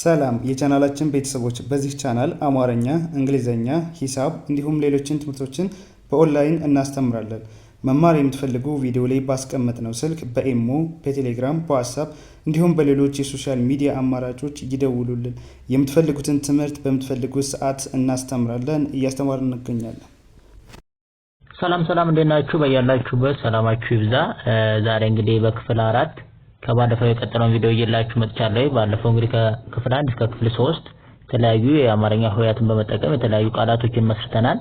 ሰላም የቻናላችን ቤተሰቦች በዚህ ቻናል አማርኛ፣ እንግሊዘኛ፣ ሂሳብ እንዲሁም ሌሎችን ትምህርቶችን በኦንላይን እናስተምራለን። መማር የምትፈልጉ ቪዲዮ ላይ ባስቀመጥነው ስልክ በኢሞ፣ በቴሌግራም፣ በዋትስአፕ እንዲሁም በሌሎች የሶሻል ሚዲያ አማራጮች ይደውሉልን። የምትፈልጉትን ትምህርት በምትፈልጉት ሰዓት እናስተምራለን፣ እያስተማርን እንገኛለን። ሰላም እንደናችሁ በያላችሁበት ሰላማችሁ ይብዛ። ዛሬ እንግዲህ በክፍል 4 ከባለፈው የቀጠለውን ቪዲዮ እየላችሁ መጥቻለሁ። ባለፈው እንግዲህ ከክፍል 1 እስከ ክፍል 3 የተለያዩ የአማርኛ ሆሄያትን በመጠቀም የተለያዩ ቃላቶችን መስርተናል።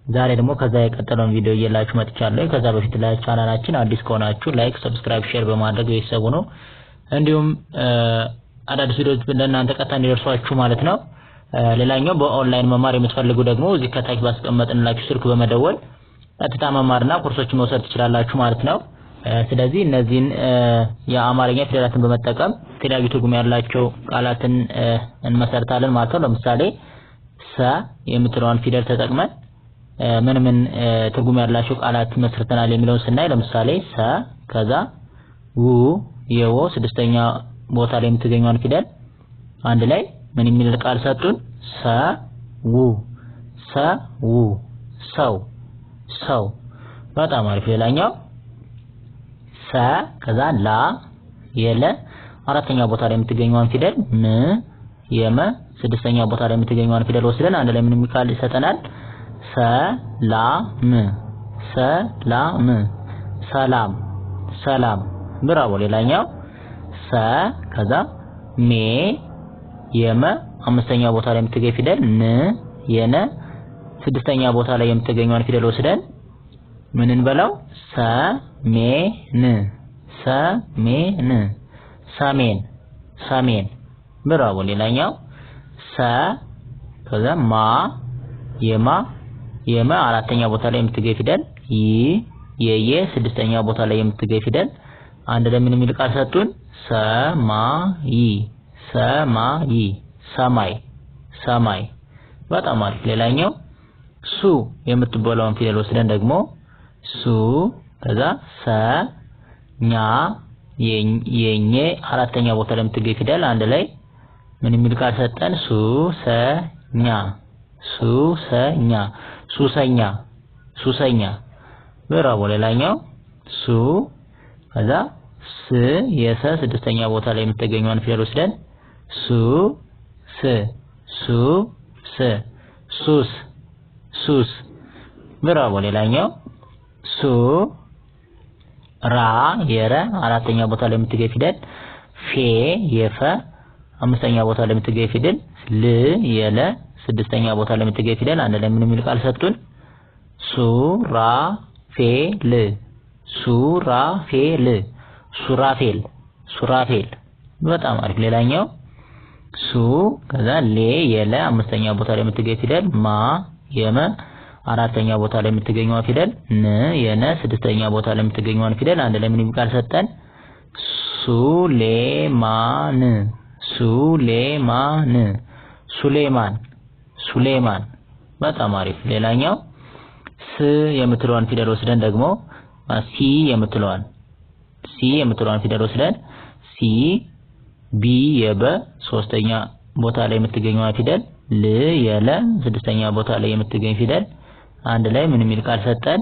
ዛሬ ደግሞ ከዛ የቀጠለውን ቪዲዮ እየላችሁ መጥቻለሁ። ከዛ በፊት ለቻናላችን አዲስ ከሆናችሁ ላይክ፣ ሰብስክራይብ፣ ሼር በማድረግ ቤተሰቡ ነው። እንዲሁም አዳዲስ ቪዲዮዎች ለእናንተ ቀጥታ እንዲደርሷችሁ ማለት ነው። ሌላኛው በኦንላይን መማር የምትፈልጉ ደግሞ እዚህ ከታች ባስቀመጥንላችሁ ስልክ በመደወል ቀጥታ መማርና ኮርሶችን መውሰድ ትችላላችሁ ማለት ነው። ስለዚህ እነዚህን የአማርኛ ፊደላትን በመጠቀም የተለያዩ ትርጉም ያላቸው ቃላትን እንመሰርታለን ማለት ነው። ለምሳሌ ሰ የምትለዋን ፊደል ተጠቅመን ምን ትርጉም ያላቸው ቃላት መስርተናል የሚለውን ስናይ ለምሳሌ ሰ ከዛ ው የወ ስድስተኛ ቦታ ላይ የምትገኘውን ፊደል አንድ ላይ ምን የሚል ቃል ሰጡን? ሰው። በጣም አሪፍ። ሌላኛው ሰ ከዛ ላ የለ አራተኛ ቦታ ላይ የምትገኘውን ፊደል ም የመ ስድስተኛ ቦታ ላይ የምትገኘውን ፊደል ወስደን አንድ ላይ ምን ቃል ይሰጠናል? ሰላም። ብራቮ። ሌላኛው ሰ ከዛ ሜ የመ አምስተኛ ቦታ ላይ የምትገኝ ፊደል ን የነ ስድስተኛ ቦታ ላይ የምትገኘውን ፊደል ወስደን ምን እንበለው? ሰሜን። ብራቮ። ሌላኛው ሰ ከዛ ማ የመ አራተኛ ቦታ ላይ የምትገኝ ፊደል ይ የየ ስድስተኛ ቦታ ላይ የምትገኝ ፊደል አንድ ላይ ምን የሚል ቃል ሰጡን? ሰማይ። በጣም አሪፍ። ሌላኛው ሱ የምትባለውን ፊደል ወስደን ደግሞ ሱ ከዛ ሰ ኛ የኘ አራተኛ ቦታ ላይ የምትገኝ ፊደል አንድ ላይ ምን የሚል ቃል ሰጠን? ሱሰኛ። ብራቮ። ሌላኛው ሱ ከዛ ስ የሰ ስድስተኛ ቦታ ላይ የምትገኘውን ፊደል ወስደን ሱስ። ብራቮ። ሌላኛው ሱ ራ የረ አራተኛ ቦታ ላይ የምትገኝ ፊደል ፌ የፈ አምስተኛ ቦታ ላይ የምትገኝ ፊደል ል የለ ስድስተኛ ቦታ ላይ የምትገኝ ፊደል አንድ ላይ ምን የሚል ቃል ሰጡን? ሱራፌል። በጣም አሪፍ። ሌላኛው ሱ ከዛ ሌ የለ አምስተኛ ቦታ ላይ የምትገኝ ፊደል ማ የመ አራተኛ ቦታ ላይ የምትገኘው ፊደል ን የነ ስድስተኛ ቦታ ላይ የምትገኘው ፊደል አንድ ላይ ምን የሚል ቃል ሰጠን? ሱሌማን። በጣም አሪፍ። ሌላኛው ስ የምትለዋን ፊደል ወስደን ደግሞ ሲ የምትለዋን ፊደል ወስደን ሲ ቢ የበ ሶስተኛ ቦታ ላይ የምትገኘው ፊደል ል የለ ስድስተኛ ቦታ ላይ የምትገኝ ፊደል አንድ ላይ ምን የሚል ቃል ሰጠን?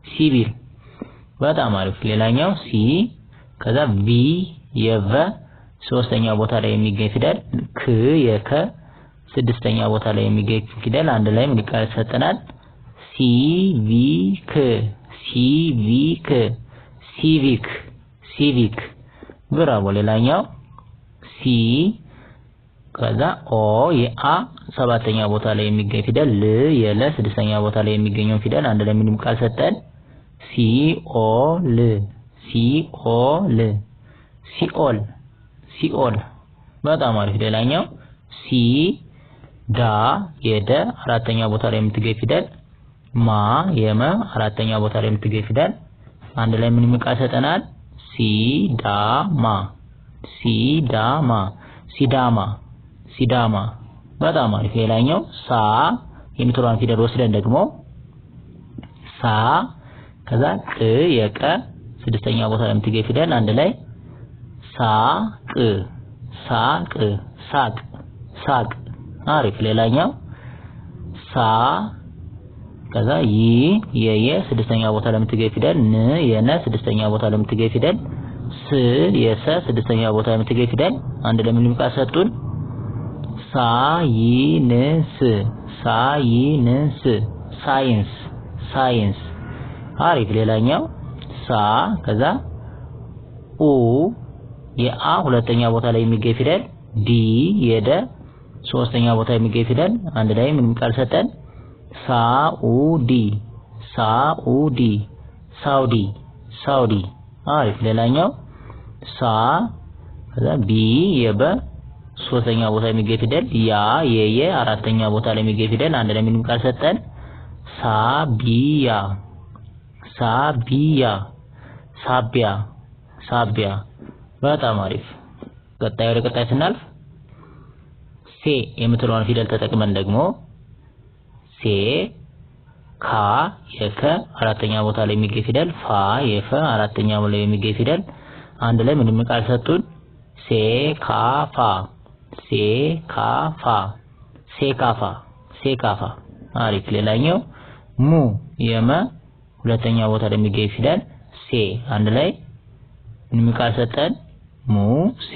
ሲቪል። በጣም አሪፍ። ሌላኛው ሲ ከዛ ቪ የቨ ሶስተኛ ቦታ ላይ የሚገኝ ፊደል ክ የከ ስድስተኛ ቦታ ላይ የሚገኝ ፊደል አንድ ላይ ምን ቃል ሰጠናል? ሲቪክ። ብራቮ። ሌላኛው ሲ ከዛ ኦ የአ ሰባተኛ ቦታ ላይ የሚገኝ ፊደል ል የለ ስድስተኛ ቦታ ላይ የሚገኘው ፊደል አንድ ላይ ምን ቃል ሰጠን? ሲኦል። በጣም አሪፍ። ሌላኛው ሲ ዳ የደ አራተኛ ቦታ ላይ የምትገኝ ፊደል ማ የመ አራተኛ ቦታ ላይ የምትገኝ ፊደል አንድ ላይ ምን ቃል ሰጠናል? ሲዳማ። በጣም አሪፍ። ሌላኛው ሳ የምትለዋን ፊደል ወስደን ደግሞ ሳ ከዛ ቅ የቀ ስድስተኛ ቦታ ላይ የምትገኝ ፊደል አንድ ላይ ሳቅ ሳቅ ሳቅ ሳቅ አሪፍ ሌላኛው ሳ ከዛ ይ የየ ስድስተኛ ቦታ ላይ የምትገኝ ፊደል ን የነ ስድስተኛ ቦታ ላይ የምትገኝ ፊደል ስ የሰ ስድስተኛ ቦታ ላይ የምትገኝ ፊደል አንድ ላይ ምን ቃል ሰጡን ሳይንስ ሳይንስ ሳይንስ ሳይንስ አሪፍ ሌላኛው ሳ ከዛ ኡ የአ ሁለተኛ ቦታ ላይ የሚገኝ ፊደል ዲ የደ ሶስተኛ ቦታ የሚገኝ ፊደል አንድ ላይ ምን ቃል ሰጠን ሳኡዲ ሳኡዲ ሳውዲ ሳውዲ አሪፍ ሌላኛው ሳ ከዛ ቢ የበ ሶስተኛ ቦታ የሚገኝ ፊደል ያ የየ አራተኛ ቦታ ላይ የሚገኝ ፊደል አንድ ላይ ምን ቃል ሰጠን ሳቢያ ሳቢያ ሳቢያ ሳቢያ በጣም አሪፍ ቀጣይ ወደ ቀጣይ ስናልፍ ሴ የምትለውን ፊደል ተጠቅመን ደግሞ ሴ ካ የከ አራተኛ ቦታ ላይ የሚገኝ ፊደል ፋ የፈ አራተኛ ቦታ ላይ የሚገኝ ፊደል አንድ ላይ ምን ቃል ሰጡን ሴካፋ ሴካፋ ሴካፋ ሴካፋ አሪፍ ሌላኛው ሙ የመ ሁለተኛ ቦታ ላይ የሚገኝ ፊደል ሴ አንድ ላይ ምን ቃል ሰጠን ሙሴ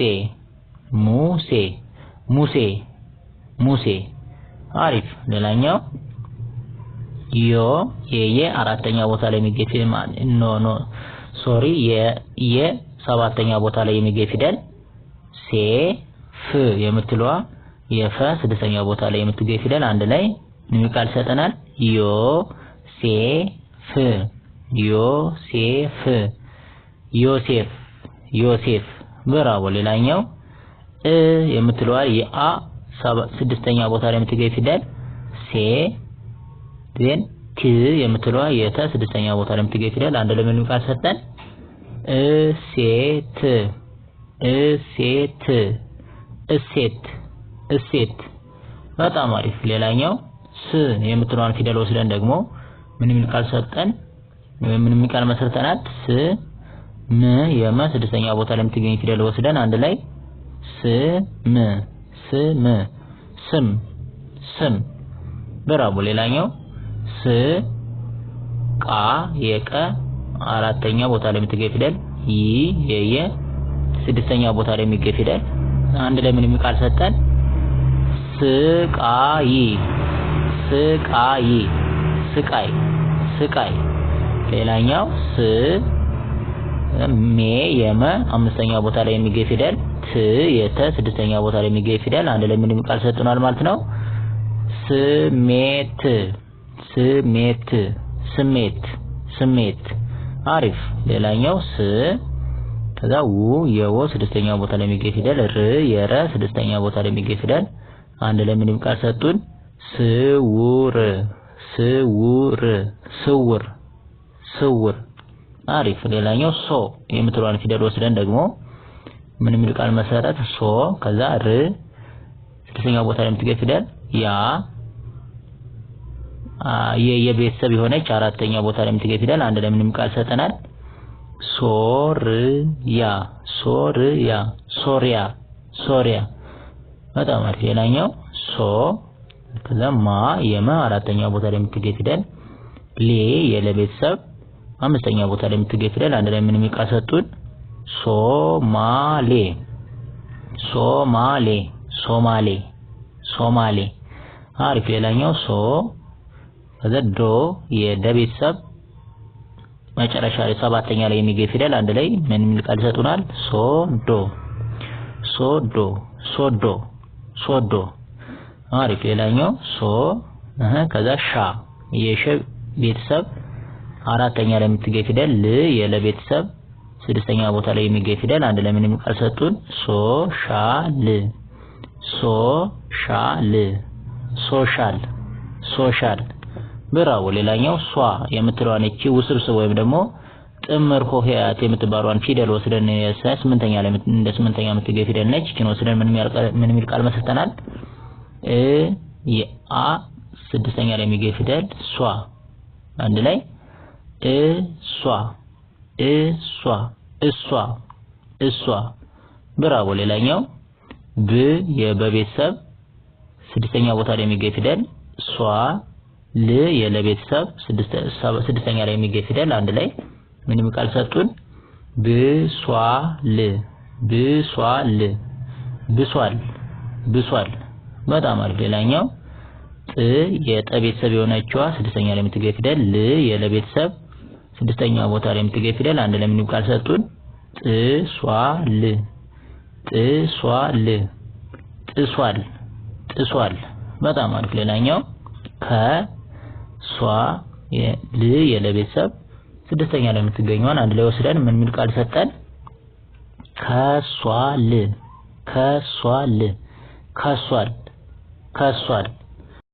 ሙሴ ሙሴ ሙሴ አሪፍ ሌላኛው ዮ የየ አራተኛ ቦታ ላይ የሚገኝ ፊደል ሶሪ የ ሰባተኛ ቦታ ላይ የሚገኝ ፊደል ሴ ፍ የምትለዋ የፈ ስድስተኛ ቦታ ላይ የምትገኝ ፊደል አንድ ላይ ምን ቃል ሰጠናል ዮ ሴ ፍ ዮሴፍ ዮሴፍ ዮሴፍ ብራቮ ሌላኛው የምትለዋ የአ ስድስተኛ ቦታ ላይ የምትገኝ ፊደል ሴ ዜን ት የምትለዋ የተ ስድስተኛ ቦታ ላይ የምትገኝ ፊደል አንድ ላይ ምን ቃል ሰጠን እሴት እሴት እሴት እሴት በጣም አሪፍ ሌላኛው ስ የምትለዋን ፊደል ወስደን ደግሞ ምን ቃል ሰጠን ምን ቃል መሰርተናት ስ ም የመ ስድስተኛ ቦታ ላይ የምትገኝ ፊደል ወስደን አንድ ላይ ስም ስም ስም ስም ብራቮ ሌላኛው ስ ቃ የቀ አራተኛ ቦታ ላይ የምትገኝ ፊደል ይ የየ ስድስተኛ ቦታ ላይ የሚገኝ ፊደል አንድ ላይ ምን ቃል ሰጠን ስቃይ ስቃይ ስቃይ ስቃይ ሌላኛው ስ ሜ የመ አምስተኛ ቦታ ላይ የሚገኝ ፊደል ት የተ ስድስተኛ ቦታ ላይ የሚገኝ ፊደል አንድ ላይ ምን ቃል ሰጥቷል ማለት ነው ስሜት ስሜት ስሜት ስሜት አሪፍ ሌላኛው ስ ከዛ ው የወ ስድስተኛ ቦታ ላይ የሚገኝ ፊደል ር የረ ስድስተኛ ቦታ ላይ የሚገኝ ፊደል አንድ ላይ ምን ቃል ሰጡን ስውር ስውር ስውር ስውር አሪፍ ሌላኛው ሶ የምትለዋን ፊደል ወስደን ደግሞ ምን ቃል መሰረት ሶ ከዛ ር ስድስተኛ ቦታ ላይ የምትገኝ ፊደል ያ የቤተሰብ የሆነች አራተኛ ቦታ ላይ የምትገኝ ፊደል አንድ ላይ ምን ቃል ሰጠናል ሶርያ ሶርያ ሶሪያ ሶሪያ በጣም አሪፍ ሌላኛው ሶ ከዛ ማ የመ አራተኛ ቦታ ላይ የምትገኝ ፊደል ሌ የለቤተሰብ አምስተኛ ቦታ ላይ የምትገኝ ፊደል አንድ ላይ ምን ቃል ሰጡን ሶማሌ ሶማሌ ሶማሌ ሶማሌ አሪፍ ሌላኛው ሶ ከዛ ዶ የደ ቤተሰብ መጨረሻ ላይ ሰባተኛ ላይ የሚገኝ ፊደል አንድ ላይ ምን ቃል ይሰጡናል ሶዶ ሶዶ ሶዶ ሶዶ አሪፍ ሌላኛው ሶ ከዛ ሻ የሸ ቤተሰብ አራተኛ ላይ የምትገኝ ፊደል ል የለ ቤተሰብ ስድስተኛ ቦታ ላይ የሚገኝ ፊደል አንድ ላይ ምን ቃል ሰጡን ሶሻል ሶሻል ሶሻል ሶሻል ብራው ሌላኛው ሷ የምትለዋን እቺ ውስብስብ ወይም ደግሞ ጥምር ሆሄያት የምትባሏን ፊደል ወስደን ስምንተኛ ላይ እንደ ስምንተኛ የምትገኝ ፊደል ነች እቺን ወስደን ምን ሚል ቃል መስርተናል የአ ስድስተኛ ላይ የሚገኝ ፊደል ሷ አንድ ላይ ሷ እሷ ብራቮ ሌላኛው ብ የበቤተሰብ ስድስተኛ ቦታ ላይ የሚገኝ ፊደል ሷ ል የለቤተሰብ ስድስተኛ ላይ የሚገኝ ፊደል አንድ ላይ ምንም ቃል ሰጡን ብሷል በጣም አሪፍ ሌላኛው ጥ የጠቤተሰብ የሆነችዋ ስድስተኛ ላይ የምትገኝ ፊደል ል የለቤተሰብ ስድስተኛ ቦታ ላይ የምትገኝ ፊደል አንድ ላይ ምንም ቃል ሰጡን ጥሷል በጣም አሪፍ ሌላኛው ከሷ ል የለቤተሰብ ስድስተኛ ላይ የምትገኘዋን አንድ ላይ ወስደን ምን ሚል ቃል ሰጠን ከሷል